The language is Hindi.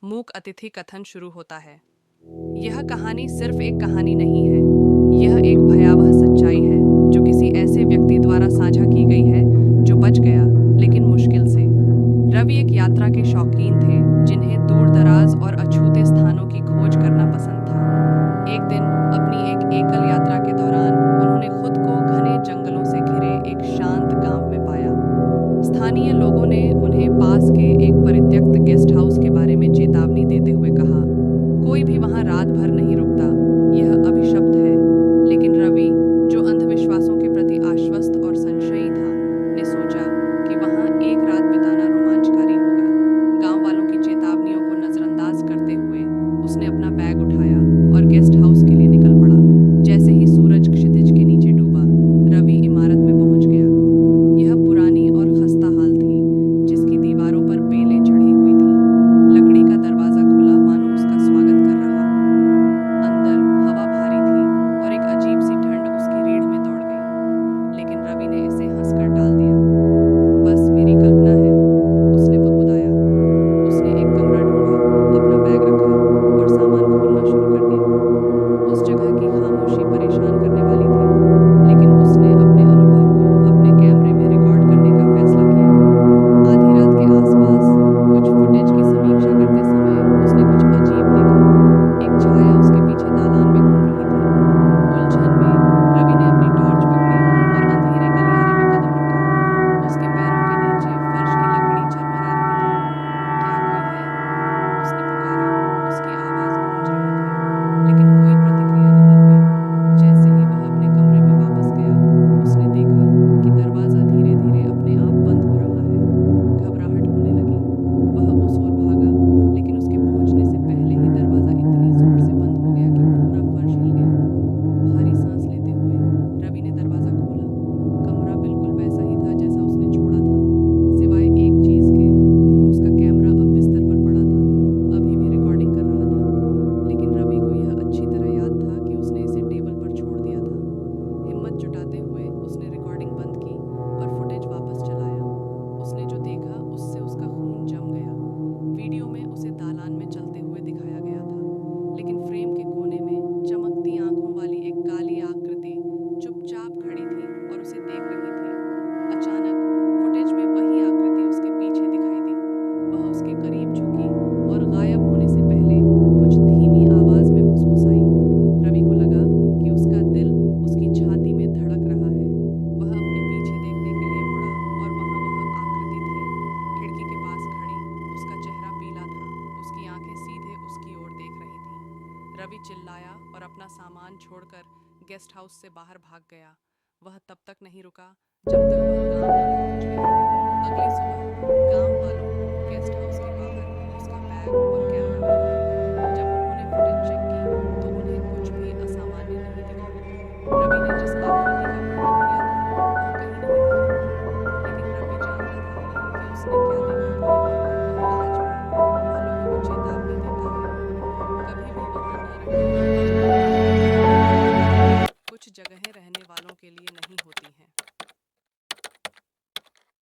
मूक अतिथि कथन शुरू होता है। यह कहानी सिर्फ एक कहानी नहीं है, यह एक भयावह सच्चाई है जो किसी ऐसे व्यक्ति द्वारा साझा की गई है जो बच गया, लेकिन मुश्किल से। रवि एक यात्रा के शौकीन थे जिन्हें दूर दराज और अछूते स्थानों की खोज करना पसंद था। एक दिन अपनी एक एकल यात्रा के दौरान उन्होंने खुद को घने जंगलों से घिरे एक शांत गांव में पाया। स्थानीय लोगों ने उन्हें पास के एक परित्यक्त गेस्ट हाउस के बारे में चेतावनी देते हुए कहा, कोई भी वहां रात भर नहीं रुकता, यह अभिशप्त है। लेकिन रवि, जो अंधविश्वासों के प्रति आश्वस्त और संशयी था, ने सोचा कि वहां एक रात बिताना रोमांचकारी होगा। गांव वालों की चेतावनियों को नजरअंदाज करते हुए उसने अपना बैग उठाया और गेस्ट हाउस के लिए निकल पड़ा। जैसे ही सूरज क्षितिज के नीचे डूबा, रवि इमारत में पहुंच गया। यह पुरानी और खस्ता हाल थी, जिसकी दीवारों पर बेलें चढ़ी हुई थीं। लकड़ी का दरवाजा खुला मानो उसका स्वागत कर रहा हो। अंदर हवा भारी थी और एक अजीब सी ठंड उसकी रीढ़ में दौड़ गई। लेकिन रवि ने इसे हंसकर टाल दिया। बस मेरी कल्पना है, उसने बुदबुदाया। उसने एक कमरा ढूंढा, अपना बैग रखा और सामान खोलना शुरू कर दिया। उस जगह की खामोशी परेशान करने वाली थी, लेकिन उसने अपने अनुभव को अपने कैमरे में रिकॉर्ड करने का फैसला किया। आधी रात के आसपास कुछ फुटेज की समीक्षा करते समय उसने कुछ अजीब देखा। एक छाया उसके पीछे दालान में घूम रही थी। उलझन में रवि ने अपनी टॉर्च पकड़ी और अंधेरे गलियारे में कदम रखा। उसके पैरों के नीचे फर्श की लकड़ी झरमरा रही थी। क्या कोई है? उसने पुकारा। उसकी आवाज गूंज रही थी, लेकिन कोई प्रतिक्रिया नहीं हुई। जैसे ही वह अपने कमरे में वापस गया, उसने देखा कि दरवाजा धीरे धीरे अपने आप बंद हो रहा है। घबराहट होने लगी। वह उस ओर भागा, लेकिन उसके पहुंचने से पहले ही दरवाजा इतनी जोर से बंद हो गया कि पूरा फर्श हिल गया। भारी सांस लेते हुए रवि ने दरवाजा खोला। कमरा बिल्कुल वैसा ही था जैसा उसने छोड़ा था, सिवाय एक चीज के। उसका कैमरा अब बिस्तर पर पड़ा था, अभी भी रिकॉर्डिंग कर रहा था। लेकिन रवि को यह अच्छी तरह याद था कि उसने इसे टेबल पर छोड़ दिया था। हिम्मत जुटाते हुए उसने रिकॉर्डिंग बंद की और फुटेज वापस चलाया। उसने जो देखा उससे उसका खून जम गया। वीडियो में उसे दालान में चलते हुए दिखाया गया था, लेकिन फ्रेम के कोने में चमकती आंखों वाली एक काली आकृति चुपचाप खड़ी थी और उसे देख रही थी। अचानक फुटेज में वही आकृति उसके पीछे दिखाई दी। वह उसके करीब झुकी और गायब होने से पहले कुछ धीमी आवाज में फुसफुसाई। रवि को लगा कि उसका दिल उसकी छाती में धड़क रहा है। वह अपने पीछे देखने के लिए मुड़ा और वहां वह आकृति थी, खिड़की के पास खड़ी। उसका चेहरा पीला था, उसकी आंखें सीधे उसकी ओर देख रही थीं। रवि चिल्लाया और अपना सामान छोड़कर गेस्ट हाउस से बाहर भाग गया। वह तब तक नहीं रुका जब तक वह